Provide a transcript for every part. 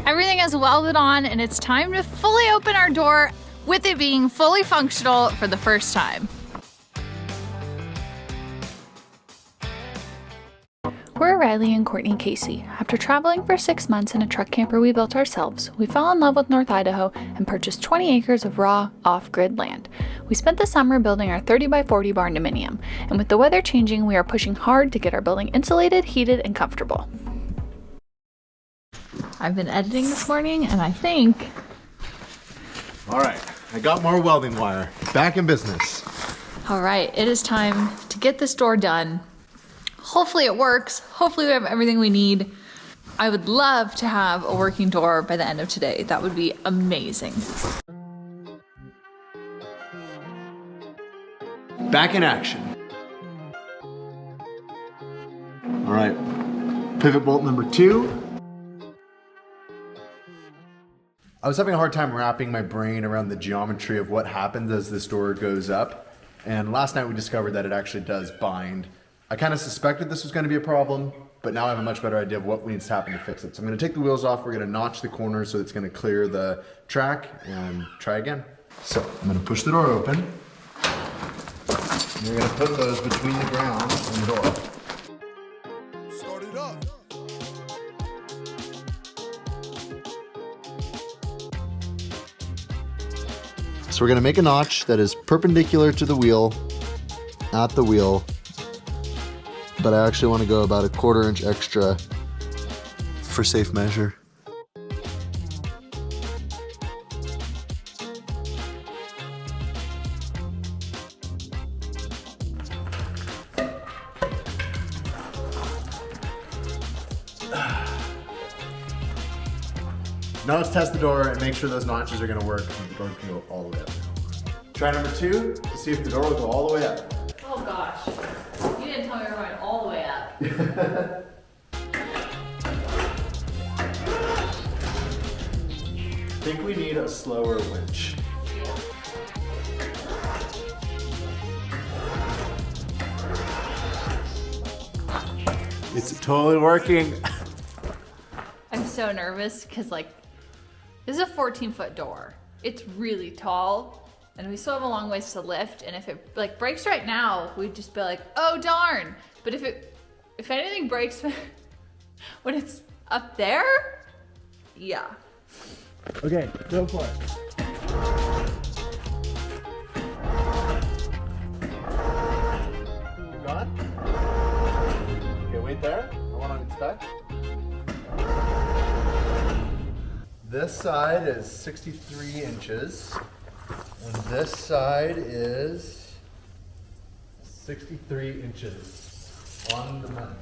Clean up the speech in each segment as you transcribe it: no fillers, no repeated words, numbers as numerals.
Everything is welded on and it's time to fully open our door with it being fully functional for the first time. We're Riley and Courtney Casey. After traveling for 6 months in a truck camper we built ourselves, we fell in love with North Idaho and purchased 20 acres of raw, off-grid land. We spent the summer building our 30 by 40 barn dominium, and with the weather changing, we are pushing hard to get our building insulated, heated, and comfortable. I've been editing this morning, and I think... All right, I got more welding wire. Back in business. All right, it is time to get this door done. Hopefully it works. Hopefully we have everything we need. I would love to have a working door by the end of today. That would be amazing. Back in action. All right, pivot bolt number 2. I was having a hard time wrapping my brain around the geometry of what happens as this door goes up. And last night we discovered that it actually does bind. I kind of suspected this was going to be a problem, but now I have a much better idea of what needs to happen to fix it. So I'm going to take the wheels off, we're going to notch the corners so it's going to clear the track, and try again. So I'm going to push the door open. And you're going to put those between the ground and the door. Start it up. So we're going to make a notch that is perpendicular to the wheel, at the wheel. But I actually want to go about a 1/4 inch extra for safe measure. Now let's test the door and make sure those notches are going to work and the door can go all the way up. Try number 2 to see if the door will go all the way up. Oh gosh. You didn't tell me we were going all the way up. I think we need a slower winch. It's totally working. I'm so nervous because this is a 14-foot door. It's really tall and we still have a long ways to lift, and if it breaks right now, we'd just be like, oh darn. But if anything breaks when it's up there, yeah. Okay, go for it. Got it? Okay, wait there. I want to inspect. This side is 63 inches, and this side is 63 inches on the money.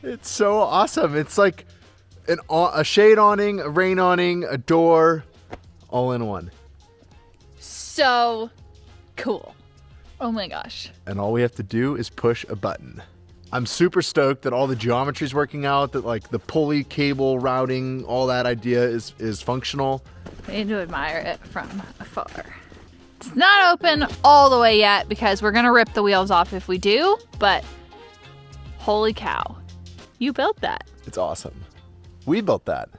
It's so awesome. It's like a shade awning, a rain awning, a door, all in one. So cool. Oh my gosh. And all we have to do is push a button. I'm super stoked that all the geometry is working out, that the pulley, cable, routing, all that idea is functional. We need to admire it from afar. It's not open all the way yet because we're gonna rip the wheels off if we do, but holy cow. You built that. It's awesome. We built that.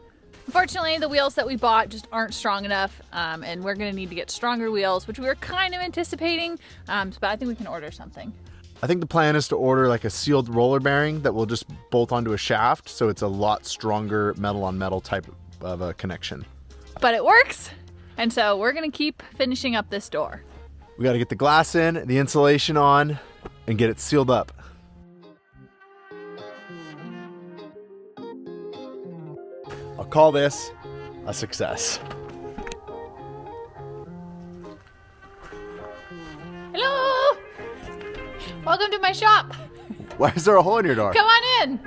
Unfortunately, the wheels that we bought just aren't strong enough, and we're gonna need to get stronger wheels, which we were kind of anticipating, but I think we can order something. I think the plan is to order a sealed roller bearing that will just bolt onto a shaft, so it's a lot stronger metal on metal type of a connection. But it works, and so we're gonna keep finishing up this door. We gotta get the glass in, the insulation on, and get it sealed up. I'll call this a success. Hello! Welcome to my shop. Why is there a hole in your door? Come on in.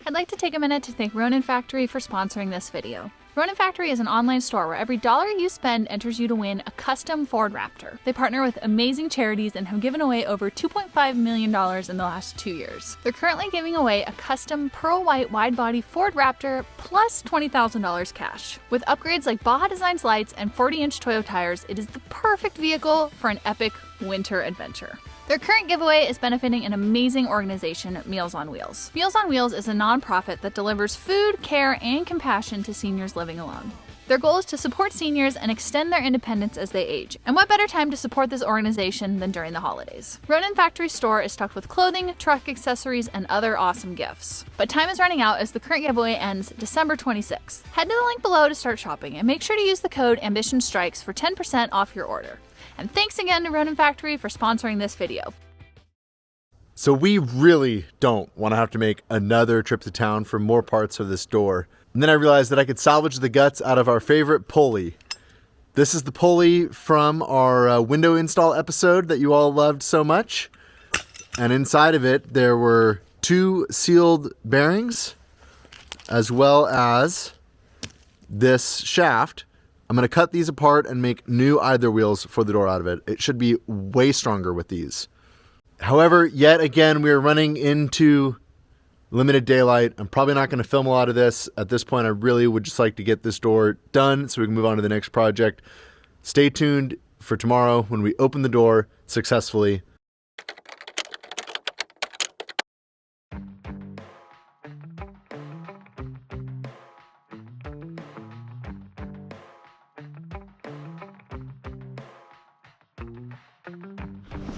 I'd like to take a minute to thank Ronin Factory for sponsoring this video. Ronin Factory is an online store where every dollar you spend enters you to win a custom Ford Raptor. They partner with amazing charities and have given away over $2.5 million in the last 2 years. They're currently giving away a custom pearl white wide-body Ford Raptor plus $20,000 cash. With upgrades like Baja Designs lights and 40-inch Toyo tires, it is the perfect vehicle for an epic winter adventure. Their current giveaway is benefiting an amazing organization, Meals on Wheels. Meals on Wheels is a nonprofit that delivers food, care, and compassion to seniors living alone. Their goal is to support seniors and extend their independence as they age. And what better time to support this organization than during the holidays? Ronin Factory store is stocked with clothing, truck accessories, and other awesome gifts. But time is running out as the current giveaway ends December 26th. Head to the link below to start shopping and make sure to use the code AMBITIONSTRIKES for 10% off your order. And thanks again to Ronin Factory for sponsoring this video. So we really don't want to have to make another trip to town for more parts of this door. And then I realized that I could salvage the guts out of our favorite pulley. This is the pulley from our window install episode that you all loved so much. And inside of it, there were 2 sealed bearings, as well as this shaft. I'm going to cut these apart and make new either wheels for the door out of it. It should be way stronger with these. However, yet again, we are running into limited daylight. I'm probably not going to film a lot of this. At this point, I really would just like to get this door done so we can move on to the next project. Stay tuned for tomorrow when we open the door successfully.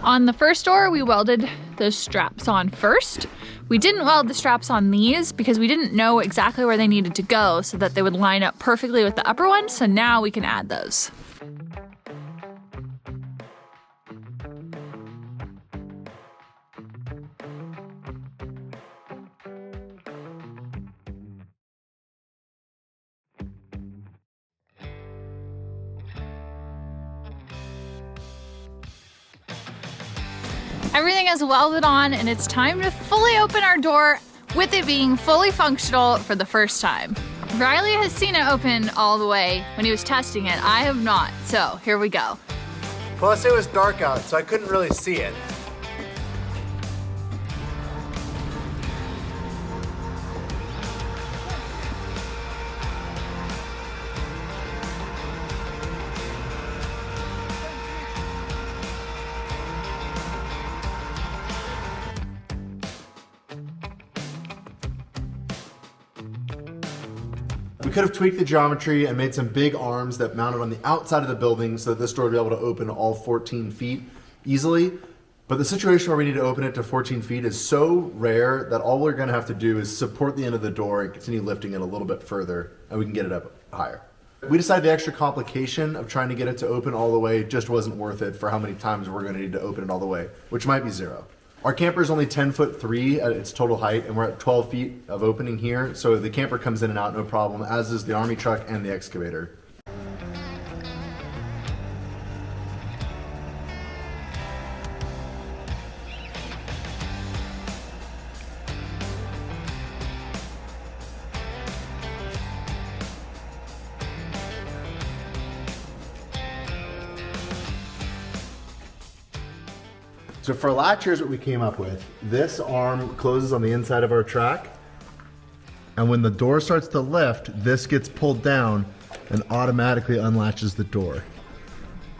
On the first door, we welded the straps on first. We didn't weld the straps on these because we didn't know exactly where they needed to go so that they would line up perfectly with the upper one, so now we can add those. Everything is welded on and it's time to fully open our door with it being fully functional for the first time. Riley has seen it open all the way when he was testing it. I have not, so here we go. Plus it was dark out, so I couldn't really see it. We could have tweaked the geometry and made some big arms that mounted on the outside of the building so that this door would be able to open all 14 feet easily. But the situation where we need to open it to 14 feet is so rare that all we're gonna have to do is support the end of the door and continue lifting it a little bit further and we can get it up higher. We decided the extra complication of trying to get it to open all the way just wasn't worth it for how many times we're gonna need to open it all the way, which might be 0. Our camper is only 10'3" at its total height, and we're at 12 feet of opening here, so the camper comes in and out no problem, as is the army truck and the excavator. So for a latch, here's what we came up with. This arm closes on the inside of our track, and when the door starts to lift, this gets pulled down and automatically unlatches the door.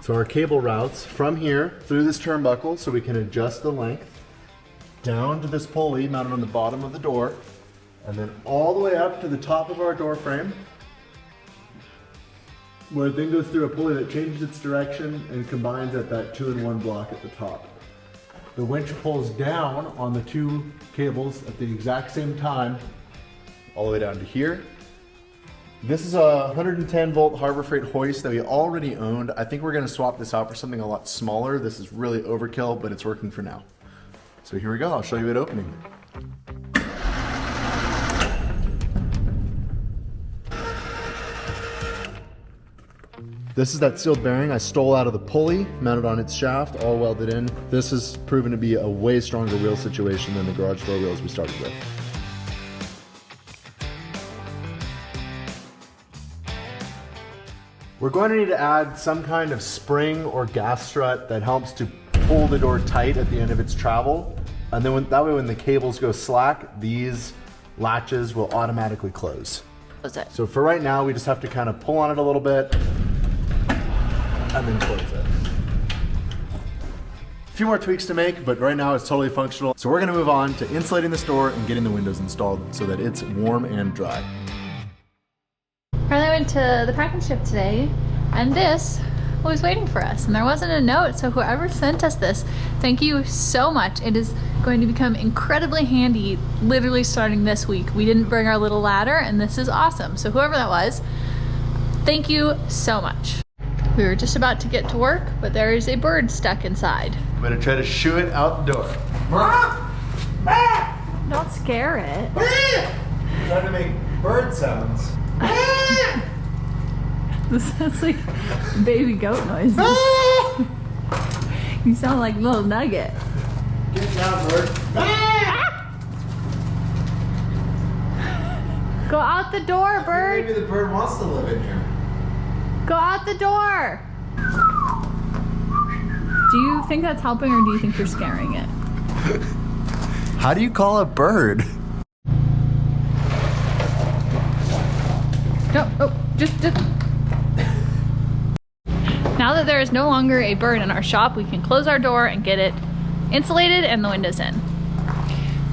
So our cable routes from here through this turnbuckle so we can adjust the length, down to this pulley mounted on the bottom of the door, and then all the way up to the top of our door frame, where it then goes through a pulley that changes its direction and combines at that 2-in-1 block at the top. The winch pulls down on the 2 cables at the exact same time, all the way down to here. This is a 110 volt Harbor Freight hoist that we already owned. I think we're gonna swap this out for something a lot smaller. This is really overkill, but it's working for now. So here we go, I'll show you it opening. This is that sealed bearing I stole out of the pulley, mounted on its shaft, all welded in. This has proven to be a way stronger wheel situation than the garage door wheels we started with. We're going to need to add some kind of spring or gas strut that helps to pull the door tight at the end of its travel. And then that way when the cables go slack, these latches will automatically close. Close it. So for right now, we just have to kind of pull on it a little bit and then close it. A few more tweaks to make, but right now it's totally functional. So we're gonna move on to insulating this door and getting the windows installed so that it's warm and dry. Riley went to the packing ship today, and this was waiting for us, and there wasn't a note, so whoever sent us this, thank you so much. It is going to become incredibly handy literally starting this week. We didn't bring our little ladder, and this is awesome. So whoever that was, thank you so much. We were just about to get to work, but there is a bird stuck inside. I'm gonna try to shoo it out the door. Don't scare it. I'm trying to make bird sounds. This sounds like baby goat noises. You sound like little Nugget. Get down, bird. Go out the door, bird. Maybe the bird wants to live in here. Go out the door. Do you think that's helping, or do you think you're scaring it? How do you call a bird? No, oh, just. Now that there is no longer a bird in our shop, we can close our door and get it insulated and the windows in.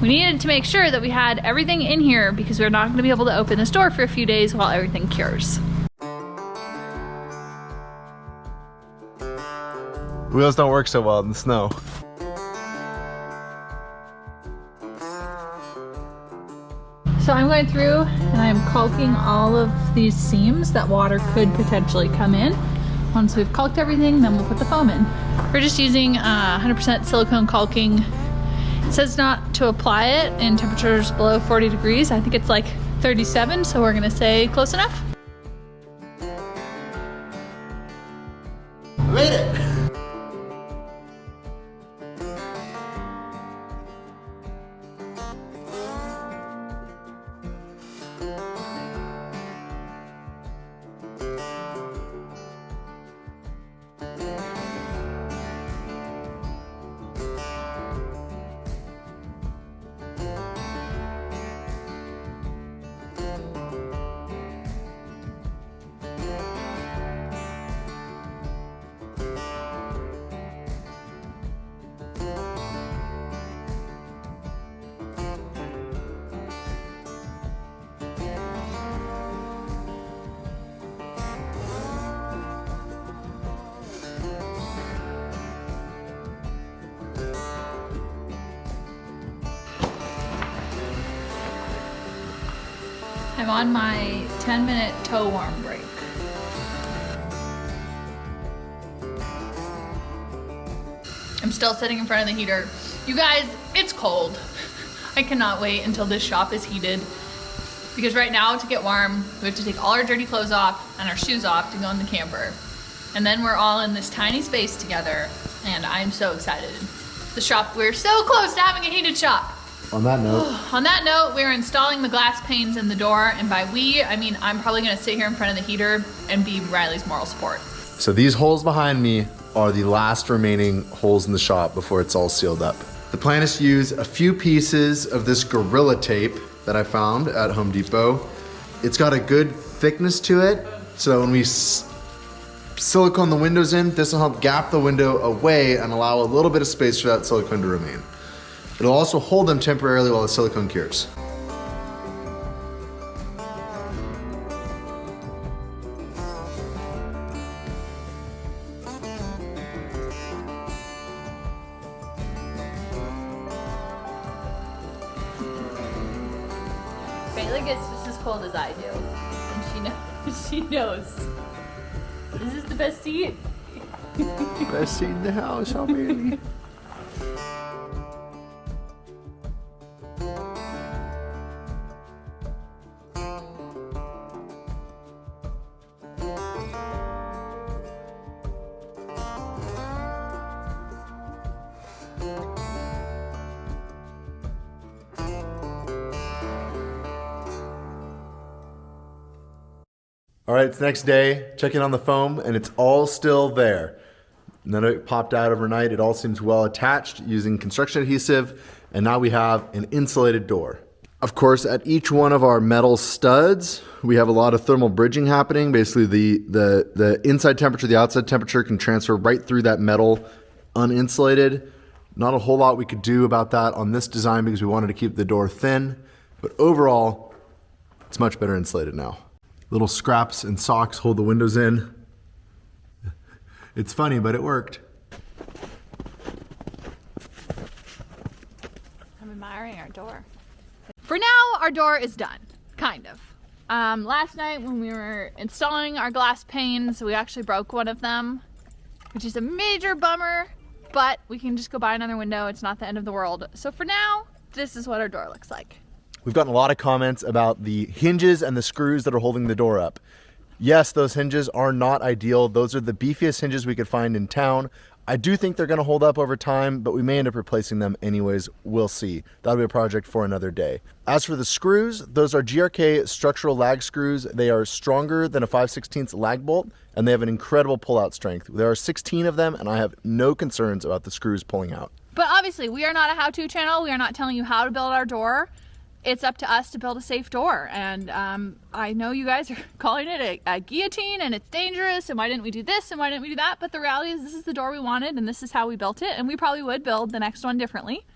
We needed to make sure that we had everything in here because we're not going to be able to open this door for a few days while everything cures. Wheels don't work so well in the snow. So I'm going through and I'm caulking all of these seams that water could potentially come in. Once we've caulked everything, then we'll put the foam in. We're just using 100% silicone caulking. It says not to apply it in temperatures below 40 degrees. I think it's like 37, so we're gonna say close enough. I made it! I'm on my 10-minute toe warm break. I'm still sitting in front of the heater. You guys, it's cold. I cannot wait until this shop is heated because right now to get warm, we have to take all our dirty clothes off and our shoes off to go in the camper. And then we're all in this tiny space together and I'm so excited. The shop, we're so close to having a heated shop. On that note. On that note, we're installing the glass panes in the door, and by we, I mean I'm probably gonna sit here in front of the heater and be Riley's moral support. So these holes behind me are the last remaining holes in the shop before it's all sealed up. The plan is to use a few pieces of this Gorilla tape that I found at Home Depot. It's got a good thickness to it, so when we silicone the windows in, this will help gap the window away and allow a little bit of space for that silicone to remain. It'll also hold them temporarily while the silicone cures. Bailey gets just as cold as I do, and she knows. She knows. This is the best seat. Best seat in the house, how Bailey? All right, it's the next day, checking on the foam, and it's all still there. None of it popped out overnight. It all seems well attached using construction adhesive, and now we have an insulated door. Of course, at each one of our metal studs, we have a lot of thermal bridging happening. Basically, the inside temperature, the outside temperature can transfer right through that metal uninsulated. Not a whole lot we could do about that on this design because we wanted to keep the door thin, but overall, it's much better insulated now. Little scraps and socks hold the windows in. It's funny, but it worked. I'm admiring our door. For now, our door is done, kind of. Last night when we were installing our glass panes, we actually broke one of them, which is a major bummer, but we can just go buy another window. It's not the end of the world. So for now, this is what our door looks like. We've gotten a lot of comments about the hinges and the screws that are holding the door up. Yes, those hinges are not ideal. Those are the beefiest hinges we could find in town. I do think they're going to hold up over time, but we may end up replacing them anyways. We'll see. That'll be a project for another day. As for the screws, those are GRK structural lag screws. They are stronger than a 5/16 lag bolt, and they have an incredible pull-out strength. There are 16 of them, and I have no concerns about the screws pulling out. But obviously, we are not a how-to channel. We are not telling you how to build our door. It's up to us to build a safe door, and I know you guys are calling it a guillotine and it's dangerous and why didn't we do this and why didn't we do that, but the reality is this is the door we wanted and this is how we built it, and we probably would build the next one differently,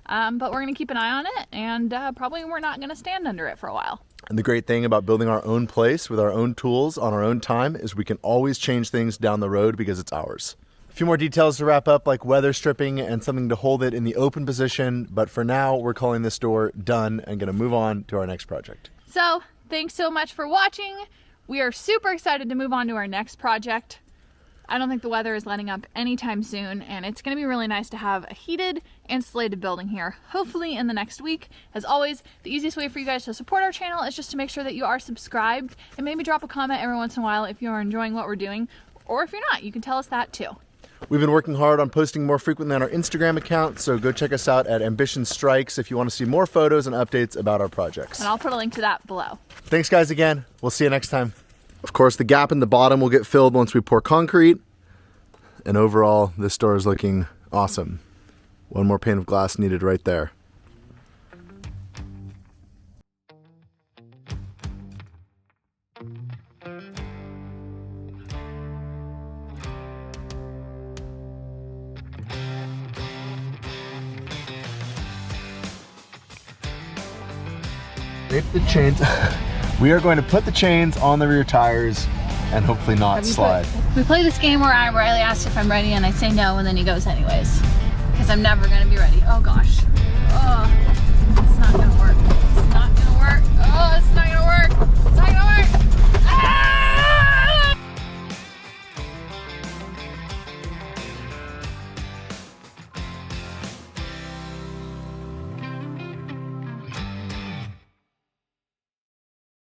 but we're going to keep an eye on it, and probably we're not going to stand under it for a while. And the great thing about building our own place with our own tools on our own time is we can always change things down the road because it's ours. A few more details to wrap up, like weather stripping and something to hold it in the open position. But for now, we're calling this door done and going to move on to our next project. So thanks so much for watching. We are super excited to move on to our next project. I don't think the weather is letting up anytime soon, and it's going to be really nice to have a heated, insulated building here, hopefully in the next week. As always, the easiest way for you guys to support our channel is just to make sure that you are subscribed and maybe drop a comment every once in a while if you are enjoying what we're doing, or if you're not, you can tell us that too. We've been working hard on posting more frequently on our Instagram account, so go check us out at Ambition Strikes if you want to see more photos and updates about our projects. And I'll put a link to that below. Thanks guys again. We'll see you next time. Of course, the gap in the bottom will get filled once we pour concrete. And overall, this door is looking awesome. One more pane of glass needed right there. The chains. We are going to put the chains on the rear tires and hopefully not slide. We play this game where Riley asks if I'm ready and I say no, and then he goes anyways. Because I'm never going to be ready. Oh gosh. Oh.